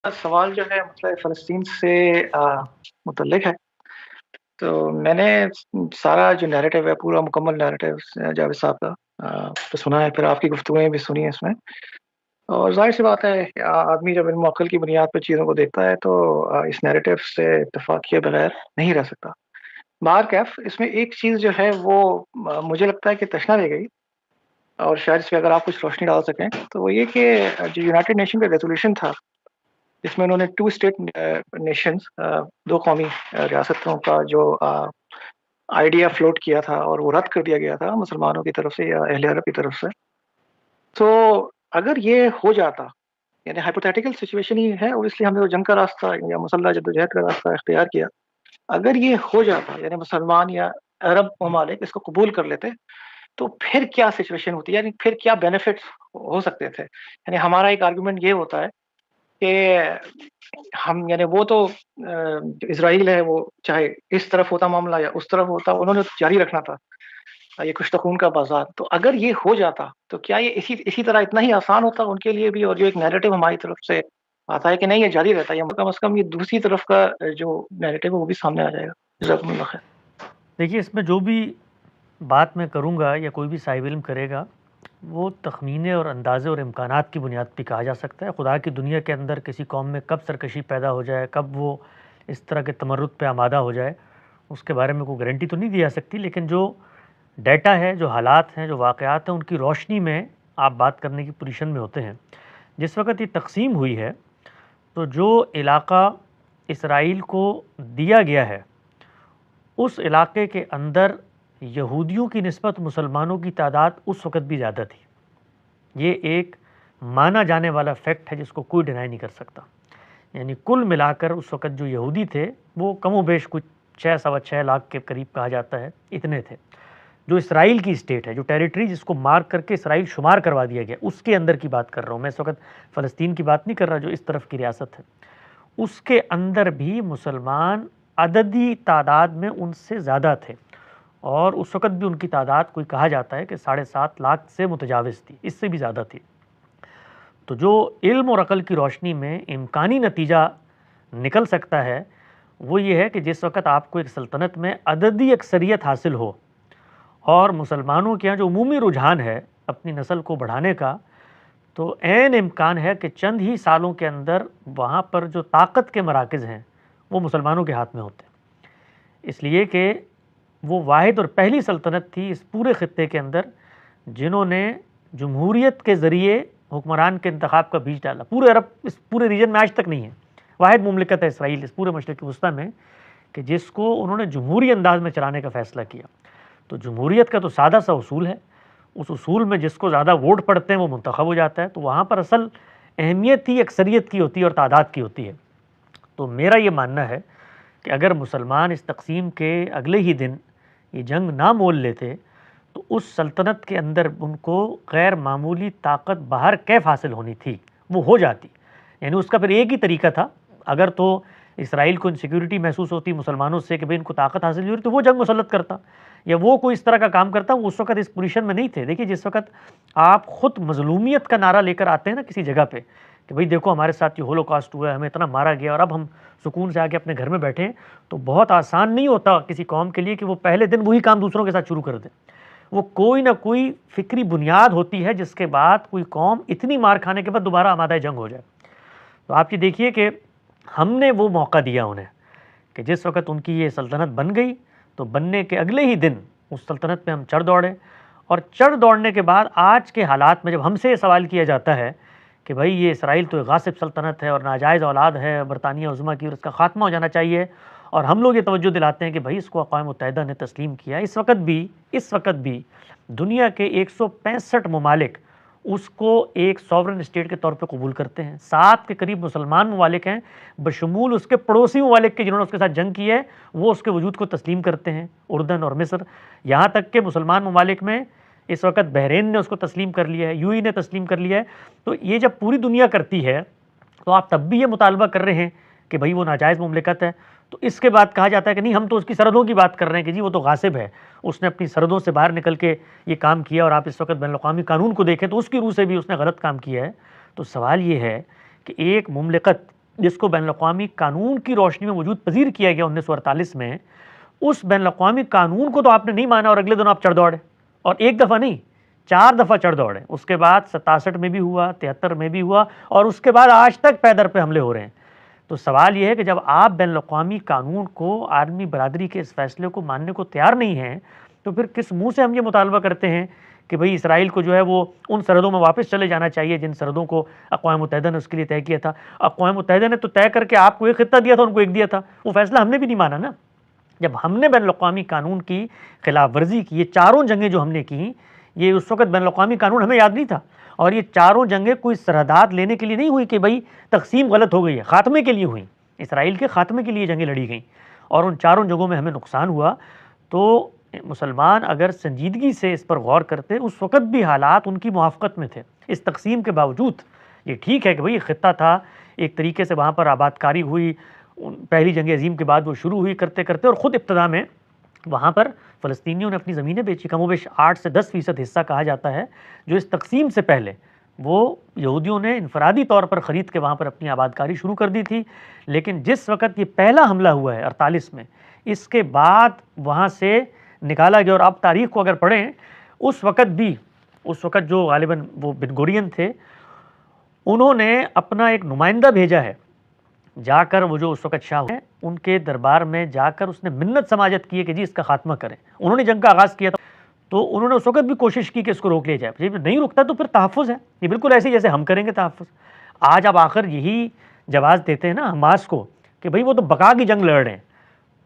सवाल जो है मतलब फ़लस्तीन से मुतल्लिक़ है। तो मैंने सारा जो नैरेटिव है, पूरा मुकम्मल नैरेटिव जावेद साहब का तो सुना है, फिर आपकी गुफ्तगूएँ भी सुनी हैं इसमें। और ज़ाहिर-सी बात है आदमी जब इल्म अक़ल की बुनियाद पे चीज़ों को देखता है तो इस नैरेटिव से इत्तेफ़ाक किए बगैर नहीं रह सकता। बहरकैफ़ इसमें एक चीज़ जो है वो मुझे लगता है कि तशना रह गई और शायद इस पे अगर आप कुछ रोशनी डाल सकें, तो वो ये कि जो यूनाइटेड नेशन का रेज़ोल्यूशन था, जिसमें उन्होंने 2 स्टेट नेशंस 2 कौमी रियासतों का जो आइडिया फ्लोट किया था और वो रद्द कर दिया गया था मुसलमानों की तरफ से या अहले अरब की तरफ से। तो अगर ये हो जाता, यानी हाइपोथेटिकल सिचुएशन ही है और इसलिए हमने वो जंग का रास्ता या मुसल्लह जद्दोजहद का रास्ता इख्तियार किया। अगर ये हो जाता, यानी मुसलमान या अरब ममालिक इसको कबूल कर लेते, तो फिर क्या सिचुएशन होती? यानी फिर क्या बेनिफिट्स हो सकते थे? यानी हमारा एक आर्गुमेंट ये होता है कि हम यानी वो तो जो इज़राइल है वो चाहे इस तरफ होता मामला या उस तरफ होता, उन्होंने तो जारी रखना था ये कुश्त खून का बाज़ार। तो अगर ये हो जाता, तो क्या ये इसी इसी तरह इतना ही आसान होता उनके लिए भी और जो एक नैरेटिव हमारी तरफ से आता है कि नहीं ये जारी रहता है या कम से कम ये दूसरी तरफ का जो नैरेटिव है वो भी सामने आ जाएगा। जज़ाकुमुल्लाह खैर। देखिए, इसमें जो भी बात मैं करूँगा या कोई भी साहिब इल्म करेगा, वो तख़मीने और अंदाज़े और इम्कानात की बुनियाद पे कहा जा सकता है। खुदा की दुनिया के अंदर किसी कौम में कब सरकशी पैदा हो जाए, कब वो इस तरह के तमर्रुद पे आमादा हो जाए, उसके बारे में कोई गारंटी तो नहीं दी जा सकती। लेकिन जो डाटा है, जो हालात हैं, जो वाक़यात हैं, उनकी रोशनी में आप बात करने की पोज़ीशन में होते हैं। जिस वक़्त ये तक़सीम हुई है, तो जो इलाक़ा इसराइल को दिया गया है, उस इलाक़े के अंदर यहूदियों की निस्बत मुसलमानों की तादाद उस वक़्त भी ज़्यादा थी। ये एक माना जाने वाला फैक्ट है जिसको कोई डिनाई नहीं कर सकता। यानी कुल मिलाकर उस वक़्त जो यहूदी थे, वो कमोबेश कुछ 6 सवा 6 लाख के करीब कहा जाता है, इतने थे। जो इसराइल की स्टेट है, जो टेरिटरी जिसको मार्क करके इसराइल शुमार करवा दिया गया, उसके अंदर की बात कर रहा हूँ मैं। इस वक़्त फ़लस्तीन की बात नहीं कर रहा, जो इस तरफ की रियासत है। उसके अंदर भी मुसलमान अददी तादाद में उनसे ज़्यादा थे और उस वक़्त भी उनकी तादाद कोई कहा जाता है कि 7.5 लाख से मुतजाविज़ थी, इससे भी ज़्यादा थी। तो जो इल्म और अक़ल की रोशनी में इम्कानी नतीजा निकल सकता है, वो ये है कि जिस वक़्त आपको एक सल्तनत में अददी अक्सरियत हासिल हो और मुसलमानों के यहाँ जो उमूमी रुझान है अपनी नस्ल को बढ़ाने का, तो ऐन इम्कान है कि चंद ही सालों के अंदर वहाँ पर जो ताकत के मराकज़ हैं, वो मुसलमानों के हाथ में होते हैं। इसलिए कि वो वाहिद और पहली सल्तनत थी इस पूरे ख़ित्ते के अंदर जिन्होंने जमहूरियत के ज़रिए हुक्मरान के इंतखाब का बीज डाला। पूरे अरब, इस पूरे रीजन में आज तक नहीं है। वाहिद मुमलिकत है इसराइल इस पूरे मशरिक़ वुस्ता में कि जिसको उन्होंने जमहूरी अंदाज़ में चलाने का फ़ैसला किया। तो जमहूरियत का तो सादा सा उसूल है, उस उसूल में जिसको ज़्यादा वोट पड़ते हैं वो मुंतखब हो जाता है। तो वहाँ पर असल अहमियत ही अक्सरियत की होती है और तादाद की होती है। तो मेरा ये मानना है कि अगर मुसलमान इस तक़सीम के अगले ही दिन ये जंग ना मोल लेते, तो उस सल्तनत के अंदर उनको गैर मामूली ताकत बाहर कैफ हासिल होनी थी, वो हो जाती। यानी उसका फिर एक ही तरीका था। अगर तो इसराइल को इनसिक्योरिटी महसूस होती मुसलमानों से कि भाई इनको ताकत हासिल हो रही, तो वो जंग मुसल्लत करता या वो कोई इस तरह का काम करता। वो उस वक़्त इस पोजीशन में नहीं थे। देखिए, जिस वक़्त आप ख़ुद मज़लूमियत का नारा लेकर आते हैं ना किसी जगह पे कि भाई देखो हमारे साथ ये होलोकॉस्ट हुआ है, हमें इतना मारा गया और अब हम सुकून से आके अपने घर में बैठे हैं, तो बहुत आसान नहीं होता किसी कौम के लिए कि वो पहले दिन वही काम दूसरों के साथ शुरू कर दे। वो कोई ना कोई फ़िक्री बुनियाद होती है जिसके बाद कोई कौम इतनी मार खाने के बाद दोबारा आमादा जंग हो जाए। तो आप ये देखिए कि हमने वो मौका दिया उन्हें कि जिस वक़्त उनकी ये सल्तनत बन गई, तो बनने के अगले ही दिन उस सल्तनत पे हम चढ़ दौड़े और चढ़ दौड़ने के बाद आज के हालात में जब हमसे ये सवाल किया जाता है कि भाई ये इसराइल तो एक गासिब सल्तनत है और नाजायज़ औलाद है बरतानिया उज़्मा की और इसका ख़ात्मा हो जाना चाहिए, और हम लोग ये तवज्जो दिलाते हैं कि भाई इसको अक़वाम मुत्तहिदा ने तस्लीम किया। इस वक़्त भी दुनिया के 165 ममालिक उसको एक सॉवरेन स्टेट के तौर पे कबूल करते हैं। 7 के करीब मुसलमान ममालिक हैं, बशमूल उसके पड़ोसी ममालिक के जिन्होंने उसके साथ जंग की है, वो उसके वजूद को तस्लीम करते हैं, उर्दन और मिस्र। यहाँ तक के मुसलमान ममालिक में इस वक़्त बहरीन ने उसको तस्लीम कर लिया है, यूएई ने तस्लीम कर लिया है। तो ये जब पूरी दुनिया करती है, तो आप तब भी ये मुतालबा कर रहे हैं कि भाई वो नाजायज़ मुमलिकत है। तो इसके बाद कहा जाता है कि नहीं, हम तो उसकी सरहदों की बात कर रहे हैं कि जी वो तो गासिब है, उसने अपनी सरहदों से बाहर निकल के ये काम किया। और आप इस वक्त बैनुल-अक़वामी कानून को देखें तो उसकी रूह से भी उसने गलत काम किया है। तो सवाल ये है कि एक मुमलिकत जिसको बैनुल-अक़वामी कानून की रोशनी में वजूद पजीर किया गया 1948 में, उस बैनुल-अक़वामी कानून को तो आपने नहीं माना और अगले दिन आप चढ़ दौड़े, और एक दफ़ा नहीं 4 दफ़ा चढ़ दौड़े। उसके बाद 67 में भी हुआ, 73 में भी हुआ, और उसके बाद आज तक पैदर पे हमले हो रहे हैं। तो सवाल यह है कि जब आप बैनुल-अक़वामी कानून को, आलमी बरादरी के इस फैसले को मानने को तैयार नहीं हैं, तो फिर किस मुँह से हम ये मुतालबा करते हैं कि भाई इसराइल को जो है वो उन सरहदों में वापस चले जाना चाहिए जिन सरहदों को अक़वाम मुत्तहिदा ने उसके लिए तय किया था। अक़वाम मुत्तहिदा ने तो तय करके आपको एक खित्ता दिया था, उनको एक दिया था। वो फैसला हमने भी नहीं माना ना। जब हमने बैनुल-अक़वामी कानून की खिलाफ वर्जी की, ये चारों जंगें जो हमने की, ये उस वक़्त बैनुल-अक़वामी कानून हमें याद नहीं था, और ये चारों जंगें कोई सरहदात लेने के लिए नहीं हुई कि भाई तक़सीम गलत हो गई है, ख़ात्मे के लिए हुई। इसराइल के ख़ात्मे के लिए जंगें लड़ी गईं, और उन चारों जंगों में हमें नुकसान हुआ। तो मुसलमान अगर संजीदगी से इस पर गौर करते, उस वक़्त भी हालात उनकी मुआफ़क़त में थे। इस तक़सीम के बावजूद ये ठीक है कि भाई ख़ित्ता था, एक तरीके से वहाँ पर आबादकारी हुई, पहली जंग अज़ीम के बाद वो शुरू हुई करते करते, और ख़ुद इब्तिदा में वहाँ पर फ़लस्तीनियों ने अपनी ज़मीनें बेची। कमोबेश 8 से 10% हिस्सा कहा जाता है जो इस तक़सीम से पहले वो यहूदियों ने इनफरादी तौर पर ख़रीद के वहाँ पर अपनी आबादकारी शुरू कर दी थी। लेकिन जिस वक़्त ये पहला हमला हुआ है 48 में, इसके बाद वहाँ से निकाला गया। और आप तारीख़ को अगर पढ़ें, उस वक़्त जो ग़ालिबन वो बिन गुरियन थे, उन्होंने अपना एक नुमाइंदा भेजा है जाकर, वो जो उस वक़्त शाह हैं उनके दरबार में जाकर उसने मिन्नत समाजत की है कि जी इसका ख़ात्मा करें। उन्होंने जंग का आगाज़ किया था, तो उन्होंने उस वक़्त भी कोशिश की कि इसको रोक लिया जाए। जब नहीं रुकता तो फिर तहफ़्फ़ुज़ है, ये बिल्कुल ऐसे ही जैसे हम करेंगे तहफ़्फ़ुज़। आज आप आखिर यही जवाब देते हैं ना हमास को कि भाई वो तो बका की जंग लड़ रहे हैं।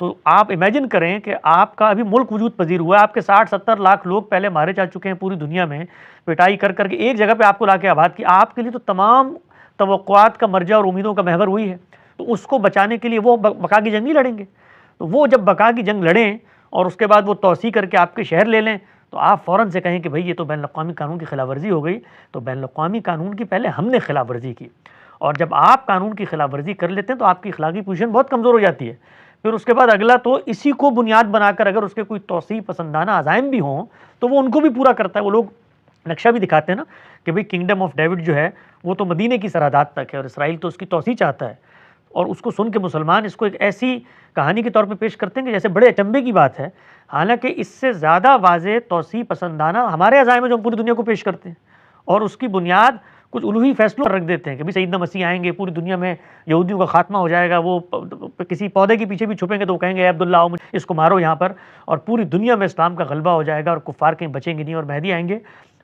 तो आप इमेजिन करें कि आपका अभी मुल्क वजूद पजीर हुआ है, आपके 60-70 लाख लोग पहले मारे जा चुके हैं पूरी दुनिया में, पिटाई कर करके एक जगह पे आपको लाके आबाद किया। आपके लिए तो तमाम तवक्कुआत का मर्जा और उम्मीदों का महवर हुई है, तो उसको बचाने के लिए वो बका की जंग नहीं लड़ेंगे। तो वो जब बका की जंग लड़ें और उसके बाद वो तौसी करके आपके शहर ले लें, तो आप फ़ौरन से कहें कि भाई ये तो बैनुल-अक़वामी कानून की खिलाफ वर्जी हो गई। तो बैनुल-अक़वामी कानून की पहले हमने खिलाफ वर्जी की, और जब आप कानून की खिलाफ वर्जी कर लेते हैं तो आपकी अखलाकी पोजीशन बहुत कमज़ोर हो जाती है। फिर उसके बाद अगला तो इसी को बुनियाद बनाकर अगर उसके कोई तौसीफ़ पसंदाना अज़ाइम भी हों तो वो उनको भी पूरा करता है। वो लोग नक्शा भी दिखाते हैं ना कि भाई किंगडम ऑफ डेविड जो है वो तो मदीने की सरहदात तक है, और इसराइल तो उसकी तौसीह चाहता है। और उसको सुन के मुसलमान इसको एक ऐसी कहानी के तौर पे पेश करते हैं कि जैसे बड़े अचंभे की बात है। हालांकि इससे ज़्यादा वाज़ेह तौसीह पसंदाना हमारे अज़ाइम में जो हम पूरी दुनिया को पेश करते हैं, और उसकी बुनियाद कुछ उलूही फैसलों पर रख देते हैं कि भाई सैयदना मसीह आएंगे, पूरी दुनिया में यहूदियों का खात्मा हो जाएगा। वो किसी पौधे के पीछे भी छुपेंगे तो वो कहेंगे अब्दुल्ला आओ इसको मारो यहाँ पर, और पूरी दुनिया में इस्लाम का गलबा हो जाएगा और कुफ़ार कहीं बचेंगे नहीं और मेहदी आएंगे।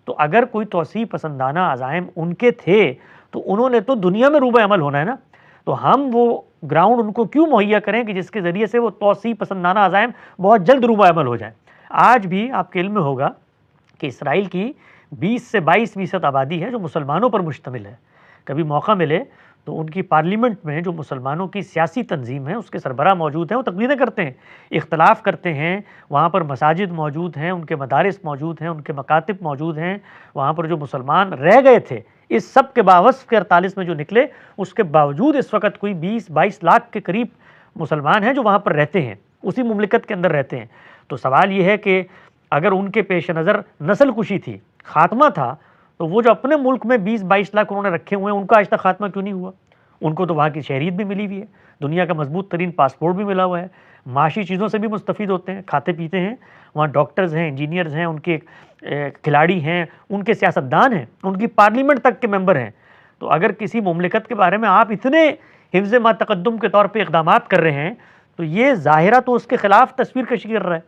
तो अगर कोई तौसीह पसंदाना अज़ाइम उनके थे तो उन्होंने तो दुनिया में रूबे अमल होना है ना। तो हम वो ग्राउंड उनको क्यों मुहैया करें कि जिसके ज़रिए से वो तौसीह पसंदाना अज़ाइम बहुत जल्द रूबे अमल हो जाए। आज भी आपके इल्म में होगा कि इसराइल की 20 से 22% आबादी है जो मुसलमानों पर मुश्तमिल है। कभी मौका मिले तो उनकी पार्लियामेंट में जो मुसलमानों की सियासी तंजीम है उसके सरबराह मौजूद हैं, वो तकरीरें करते हैं, इख्तलाफ करते हैं। वहाँ पर मसाजिद मौजूद हैं, उनके मदारिस मौजूद हैं, उनके मकातिब मौजूद हैं। वहाँ पर जो मुसलमान रह गए थे इस सब के बावजूद के 48 में जो निकले, उसके बावजूद इस वक्त कोई 20-22 लाख के करीब मुसलमान हैं जो वहाँ पर रहते हैं, उसी मुमलिकत के अंदर रहते हैं। तो सवाल ये है कि अगर उनके पेश नज़र नस्ल कुशी थी, खात्मा था, तो वो जो अपने मुल्क में 20-22 लाख उन्होंने रखे हुए हैं उनका आज तक खात्मा क्यों नहीं हुआ? उनको तो वहाँ की शहरियत भी मिली हुई है, दुनिया का मजबूत तरीन पासपोर्ट भी मिला हुआ है, माशी चीज़ों से भी मुस्तफ़ीद होते हैं, खाते पीते हैं। वहाँ डॉक्टर्स हैं, इंजीनियर्स हैं, उनके खिलाड़ी हैं, उनके सियासतदान हैं, उनकी पार्लियामेंट तक के मेंबर हैं। तो अगर किसी मुमलिकत के बारे में आप इतने हिफ्ज़ मा तक़द्दुम के तौर पर इक़दामात कर रहे हैं तो ये ज़ाहिरा तो उसके ख़िलाफ़ तस्वीर कशी कर रहा है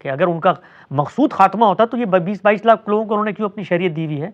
कि अगर उनका मकसूद खात्मा होता तो ये 20-22 लाख लोगों को उन्होंने क्यों अपनी शरीयत दी हुई है।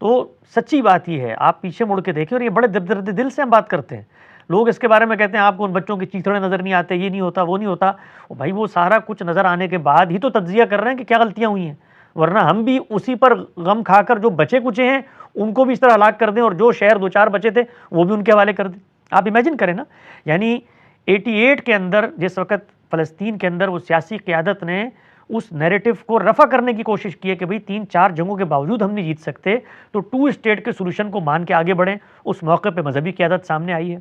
तो सच्ची बात ये है, आप पीछे मुड़ के देखें, और ये बड़े दर्द दिल से हम बात करते हैं। लोग इसके बारे में कहते हैं आपको उन बच्चों के चीथड़े नज़र नहीं आते, ये नहीं होता, वो नहीं होता। भाई वो सारा कुछ नज़र आने के बाद ही तो तज्जिया कर रहे हैं कि क्या गलतियाँ हुई हैं, वरना हम भी उसी पर गम खाकर जो बचे कुचे हैं उनको भी इस तरह हलाक कर दें, और जो शहर 2-4 बचे थे वो भी उनके हवाले कर दें। आप इमेजिन करें ना, यानी 88 के अंदर जिस वक़्त फ़लस्तीन के अंदर वो सियासी क़यादत ने उस नैरेटिव को रफ़ा करने की कोशिश की है कि भाई 3-4 जंगों के बावजूद हम नहीं जीत सकते, तो 2 स्टेट के सोल्यूशन को मान के आगे बढ़ें। उस मौके पे मजहबी क़यादत सामने आई है,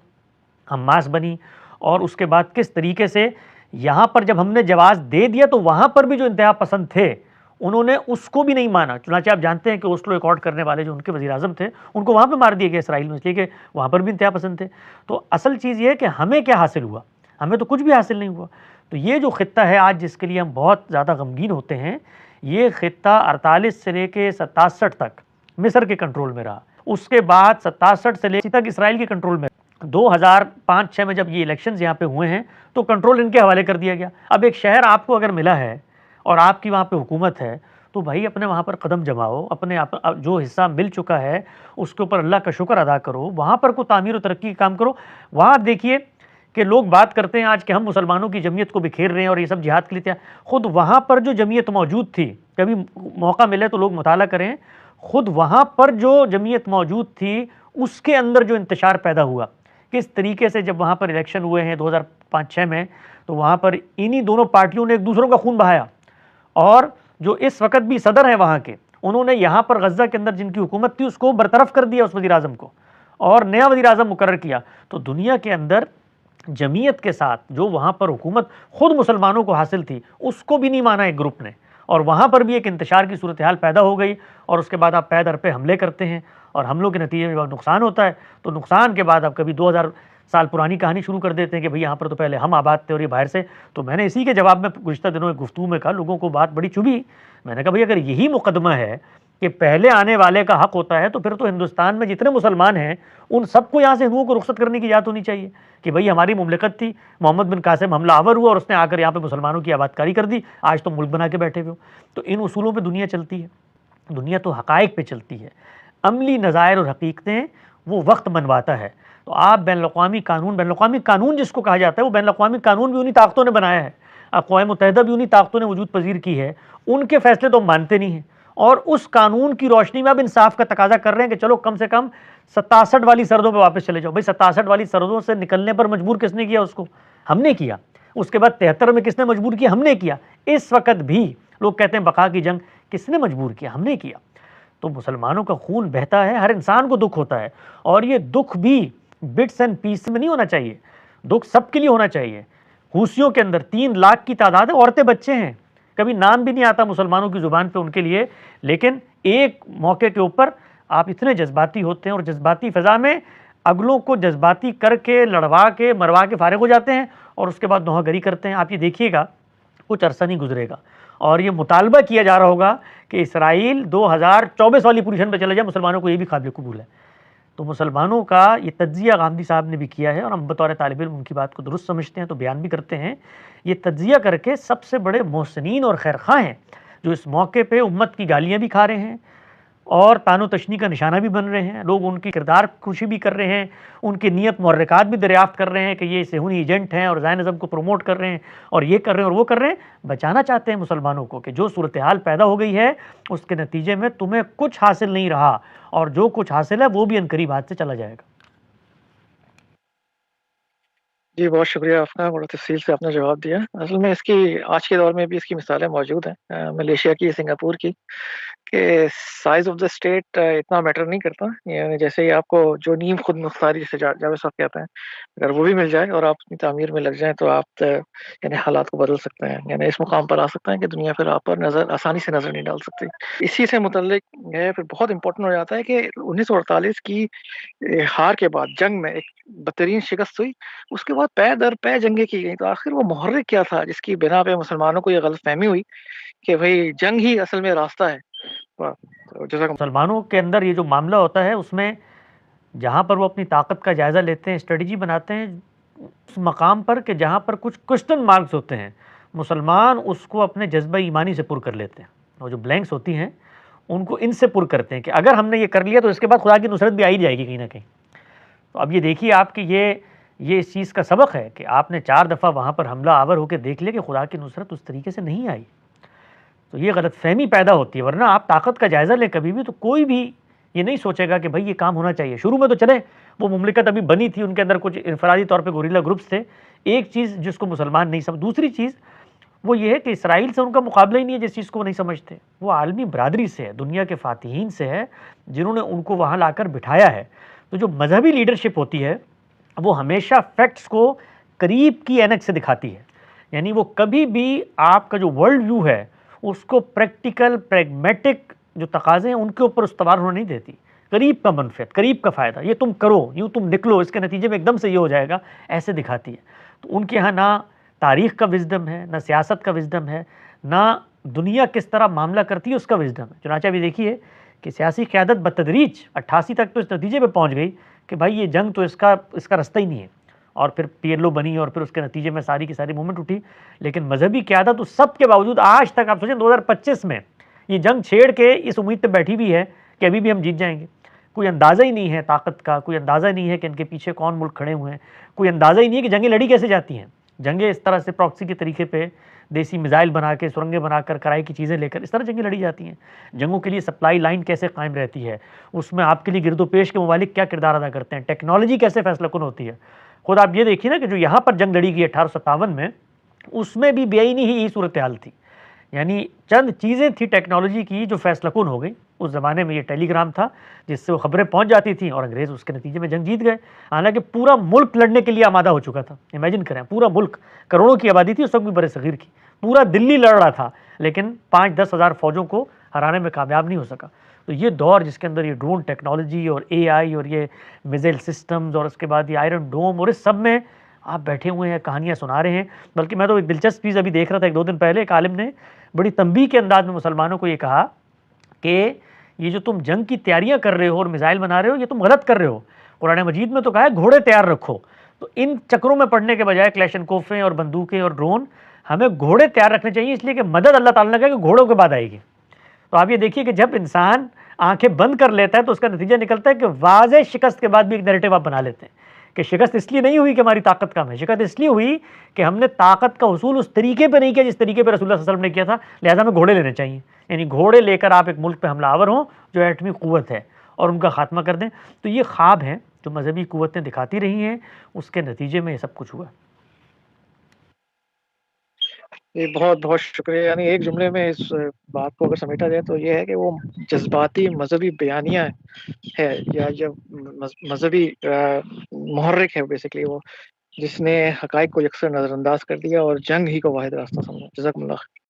हमास बनी, और उसके बाद किस तरीके से यहाँ पर जब हमने जवाब दे दिया तो वहाँ पर भी जो इंतहा पसंद थे उन्होंने उसको भी नहीं माना। चुनांचे आप जानते हैं कि ओस्लो एकॉर्ड करने वाले जो उनके वज़ीर आज़म थे, उनको वहाँ पे मार दिया गया इसराइल में, इसलिए कि वहाँ पर भी इंतहा पसंद थे। तो असल चीज़ ये है कि हमें क्या हासिल हुआ? हमें तो कुछ भी हासिल नहीं हुआ। तो ये जो खित्ता है आज जिसके लिए हम बहुत ज़्यादा गमगीन होते हैं, ये खित्ता 48 से लेके 67 तक मिस्र के कंट्रोल में रहा। उसके बाद 67 से लेकर तक इसराइल के कंट्रोल में। 2005-6 में जब ये इलेक्शंस यहाँ पे हुए हैं तो कंट्रोल इनके हवाले कर दिया गया। अब एक शहर आपको अगर मिला है और आपकी वहाँ पे हुकूमत है, तो भाई अपने वहाँ पर कदम जमाओ, अपने जो हिस्सा मिल चुका है उसके ऊपर अल्लाह का शुक्र अदा करो, वहाँ पर कोई तामीर और तरक्की का काम करो। वहाँ आप देखिए कि लोग बात करते हैं आज कि हम मुसलमानों की जमीयत को बिखेर रहे हैं और ये सब जिहाद के लिए तैयार। खुद वहाँ पर जो जमीयत मौजूद थी, कभी मौका मिले तो लोग मुताला करें, खुद वहाँ पर जो जमीयत मौजूद थी उसके अंदर जो इंतशार पैदा हुआ, किस तरीके से जब वहाँ पर इलेक्शन हुए हैं 2005-6 में, तो वहाँ पर इन्हीं दोनों पार्टियों ने एक दूसरों का खून बहाया। और जो इस वक्त भी सदर हैं वहाँ के, उन्होंने यहाँ पर गज़ा के अंदर जिनकी हुकूमत थी उसको बरतरफ कर दिया, उस वज़ीर आज़म को, और नया वज़ीर आज़म मुकर्रर किया। तो दुनिया के अंदर जमीयत के साथ जो वहाँ पर हुकूमत खुद मुसलमानों को हासिल थी उसको भी नहीं माना एक ग्रुप ने, और वहाँ पर भी एक इंतशार की सूरत हाल पैदा हो गई। और उसके बाद आप पै दर पे हमले करते हैं और हमलों के नतीजे में जब नुकसान होता है तो नुकसान के बाद आप कभी 2000 साल पुरानी कहानी शुरू कर देते हैं कि भाई यहाँ पर तो पहले हम आबाद थे और ये बाहर से। तो मैंने इसी के जवाब में गुज़िश्ता दिनों में गुफ्तगू में कहा, लोगों को बात बड़ी चुभी। मैंने कहा भाई अगर यही मुकदमा है कि पहले आने वाले का हक होता है तो फिर तो हिंदुस्तान में जितने मुसलमान हैं उन सबको यहाँ से हिंदुओं को रुखसत करने की इजाज़त होनी चाहिए कि भाई हमारी मुमलिकत थी, मोहम्मद बिन कासिम हमला आवर हुआ और उसने आकर यहाँ पे मुसलमानों की आबादकारी कर दी, आज तो मुल्क बना के बैठे हुए हो। तो इन उसूलों पे दुनिया चलती है, दुनिया तो हक़ाइक़ पे चलती है। अमली नज़ायर और हकीकतें वो वक्त मनवाता है। तो आप बैनुल-अक़वामी कानून जिसको कहा जाता है, वो बैनुल-अक़वामी कानून भी उन्हीं ताकतों ने बनाया है, अक़वाम मुत्तहिदा भी उन्हीं ताकतों ने वजूद पजीर की है। उनके फैसले तो हम मानते नहीं हैं, और उस कानून की रोशनी में अब इंसाफ का तकाजा कर रहे हैं कि चलो कम से कम 67 वाली सरहदों पे वापस चले जाओ। भाई 67 वाली सरहदों से निकलने पर मजबूर किसने किया उसको? हमने किया। उसके बाद 73 में किसने मजबूर किया? हमने किया। इस वक्त भी लोग कहते हैं बका की जंग, किसने मजबूर किया? हमने किया। तो मुसलमानों का खून बहता है, हर इंसान को दुख होता है, और ये दुख भी बिट्स एंड पीस में नहीं होना चाहिए, दुख सबके लिए होना चाहिए। हूसियों के अंदर 3 लाख की तादाद है, औरतें बच्चे हैं, कभी नाम भी नहीं आता मुसलमानों की ज़ुबान पे उनके लिए, लेकिन एक मौके के ऊपर आप इतने जज्बाती होते हैं और जज्बाती फ़िज़ा में अगलों को जज्बाती करके लड़वा के मरवा के फारिग हो जाते हैं और उसके बाद नौहागरी करते हैं। आप ये देखिएगा कुछ अरसा नहीं गुजरेगा और ये मुतालबा किया जा रहा होगा कि इसराइल 2024 वाली पोजीशन पर चले जाए, मुसलमानों को ये भी काबिल कबूल है। तो मुसलमानों का ये तज्ज़िया गांधी साहब ने भी किया है और हम बतौर तालिब इल्म उनकी बात को दुरुस्त समझते हैं तो बयान भी करते हैं। ये तज्ज़िया करके सबसे बड़े मोहसिनीन और खैरखा हैं जो इस मौके पे उम्मत की गालियाँ भी खा रहे हैं और तानो तशनी का निशाना भी बन रहे हैं। लोग उनकी किरदार खुशी भी कर रहे हैं, उनकी नीयत मुहर्रिकात भी दरियाफ्त कर रहे हैं कि ये सेहूनी एजेंट हैं और ज़ायनिज़्म को प्रमोट कर रहे हैं और ये कर रहे हैं और वो कर रहे हैं। बचाना चाहते हैं मुसलमानों को कि जो सूरत हाल पैदा हो गई है उसके नतीजे में तुम्हें कुछ हासिल नहीं रहा और जो कुछ हासिल है वो भी अनकरीब हाथ से चला जाएगा। जी, बहुत शुक्रिया आपका, बड़ा तफ़सील से आपने जवाब दिया। असल में इसकी आज के दौर में भी इसकी मिसालें मौजूद हैं, मलेशिया की, सिंगापुर की, कि साइज़ ऑफ द स्टेट इतना मैटर नहीं करता। यानी जैसे ही आपको जो नीम खुद मुख्तारी जिसे जावेद साहब कहते हैं, अगर वो भी मिल जाए और आप अपनी तामीर में लग जाएँ तो आप यानी हालात को बदल सकते हैं। यानी इस मुकाम पर आ सकते हैं कि दुनिया फिर आप पर आसानी से नज़र नहीं डाल सकती। इसी से मुतल्लिक है फिर बहुत इम्पोर्टेंट हो जाता है कि 1948 की हार के बाद जंग में एक बदतरीन शिकस्त हुई, उसके बाद पै दर पै जंगें की गईं। तो आखिर वो मुहर्रिक क्या था जिसकी बिना पे मुसलमानों को ये गलतफ़हमी हुई कि भई जंग ही असल में रास्ता है? वाह! तो जज़ाकम मुसलमानों के अंदर ये जो मामला होता है उसमें जहाँ पर वो अपनी ताकत का जायज़ा लेते हैं, स्ट्रेटजी बनाते हैं उस मकाम पर कि जहाँ पर कुछ क्वेश्चन मार्क्स होते हैं, मुसलमान उसको अपने जज्बा ईमानी से पुर कर लेते हैं। और जो ब्लैंक्स होती हैं उनको इनसे पुर करते हैं कि अगर हमने ये कर लिया तो इसके बाद खुदा की नुसरत भी आ ही जाएगी कहीं ना कहीं। तो अब ये देखिए आपकी ये इस चीज़ का सबक है कि आपने 4 दफ़ा वहाँ पर हमला आवर होकर देख लिया कि खुदा की नुसरत उस तरीके से नहीं आई, तो ये गलतफहमी पैदा होती है। वरना आप ताकत का जायज़ा लें कभी भी तो कोई भी ये नहीं सोचेगा कि भाई ये काम होना चाहिए। शुरू में तो चले वो मुमलिकत अभी बनी थी, उनके अंदर कुछ इनफरादी तौर पे गोरिल्ला ग्रुप्स थे। एक चीज़ जिसको मुसलमान नहीं समझ, दूसरी चीज़ वो ये है कि इसराइल से उनका मुकाबला ही नहीं है जिस चीज़ को वो नहीं समझते। वो आलमी बरादरी से है, दुनिया के फ़ातिहीन से है जिन्होंने उनको वहाँ लाकर बिठाया है। तो जो मजहबी लीडरशिप होती है वो हमेशा फैक्ट्स को करीब की ऐनक से दिखाती है। यानी वो कभी भी आपका जो वर्ल्ड व्यू है उसको प्रैक्टिकल, प्रैग्मैटिक जो तकाज़े हैं उनके ऊपर उस्तवार होने नहीं देती। करीब का मनफ़ियत, करीब का फ़ायदा, ये तुम करो, यूँ तुम निकलो, इसके नतीजे में एकदम से ये हो जाएगा, ऐसे दिखाती है। तो उनके यहाँ ना तारीख़ का विज़डम है, ना सियासत का विज़डम है, ना दुनिया किस तरह मामला करती है उसका विज़डम है। चुनांचे अभी देखिए कि सियासी क़यादत बतदरीज 88 तक तो इस नतीजे पे पहुँच गई कि भाई ये जंग तो इसका रास्ता ही नहीं है, और फिर पीएलओ बनी और फिर उसके नतीजे में सारी की सारी मूवमेंट उठी। लेकिन मजहबी क़यादत उस सब के बावजूद आज तक, आप सोचें 2025 में ये जंग छेड़ के इस उम्मीद पे बैठी हुई है कि अभी भी हम जीत जाएंगे। कोई अंदाज़ा ही नहीं है ताकत का, कोई अंदाज़ा नहीं है कि इनके पीछे कौन मुल्क खड़े हुए हैं, कोई अंदाज़ा ही नहीं है कि जंगें लड़ी कैसे जाती हैं। जंगें इस तरह से प्रॉक्सी के तरीके पे देसी मिसाइल बना के, सुरंगें बनाकर, किराए की चीज़ें लेकर, इस तरह जंगें लड़ी जाती हैं। जंगों के लिए सप्लाई लाइन कैसे कायम रहती है, उसमें आपके लिए गिरदोपेश के ममालिक क्या किरदार अदा करते हैं, टेक्नोलॉजी कैसे फैसलाकुन होती है। खुद आप ये देखिए ना कि जो यहाँ पर जंग लड़ी गई 1857 में, उसमें भी बेआईनी ही यही सूरत हाल थी। यानी चंद चीज़ें थी टेक्नोलॉजी की जो फैसलाकुन हो गई। उस ज़माने में ये टेलीग्राम था जिससे वो खबरें पहुंच जाती थी और अंग्रेज़ उसके नतीजे में जंग जीत गए। हालांकि पूरा मुल्क लड़ने के लिए आमादा हो चुका था। इमेजिन करें, पूरा मुल्क, करोड़ों की आबादी थी उस वक्त भी बड़े सगीर की, पूरा दिल्ली लड़ रहा था, लेकिन 5-10 हज़ार फौजों को हराने में कामयाब नहीं हो सका। तो ये दौर जिसके अंदर ये ड्रोन टेक्नोलॉजी और एआई और ये मिसाइल सिस्टम्स और उसके बाद ये आयरन डोम और इस सब में आप बैठे हुए हैं, कहानियाँ सुना रहे हैं। बल्कि मैं तो एक दिलचस्प चीज़ अभी देख रहा था 1-2 दिन पहले, एक आलिम ने बड़ी तंबीह के अंदाज में मुसलमानों को ये कहा कि ये जो तुम जंग की तैयारियां कर रहे हो और मिसाइल बना रहे हो, ये तुम गलत कर रहे हो। कुरान मजीद में तो कहा है घोड़े तैयार रखो। तो इन चक्रों में पड़ने के बजाय क्लैशनकोफें और बंदूकें और ड्रोन, हमें घोड़े तैयार रखने चाहिए, इसलिए कि मदद अल्लाह ताला ने कहा कि घोड़ों के बाद आएगी। तो आप ये देखिए कि जब इंसान आंखें बंद कर लेता है तो उसका नतीजा निकलता है कि वाज़ेह शिकस्त के बाद भी एक नैरेटिव आप बना लेते हैं कि शिकस्त इसलिए नहीं हुई कि हमारी ताकत कम है, शिकस्त इसलिए हुई कि हमने ताकत का हुसूल उस तरीके पे नहीं किया जिस तरीके पे रसूलुल्लाह सल्लल्लाहु अलैहि वसल्लम ने किया था, लिहाजा हमें घोड़े लेने चाहिए। यानी घोड़े लेकर आप एक मुल्क पे हमलावर हों जो एटमी क़ुव्वत है और उनका खात्मा कर दें। तो ये ख्वाब हैं जो मजहबी क़ुव्वतें दिखाती रही हैं, उसके नतीजे में ये सब कुछ हुआ। जी, बहुत-बहुत शुक्रिया। यानी एक जुमले में इस बात को अगर समेटा जाए तो ये है कि वो जज़्बाती मज़हबी बयानिया है, या जब मज़हबी मुहर्रिक है बेसिकली वो, जिसने हक़ाइक़ को यकसर नज़रअंदाज कर दिया और जंग ही को वाहिद रास्ता समझा। जज़ाकमुल्लाह।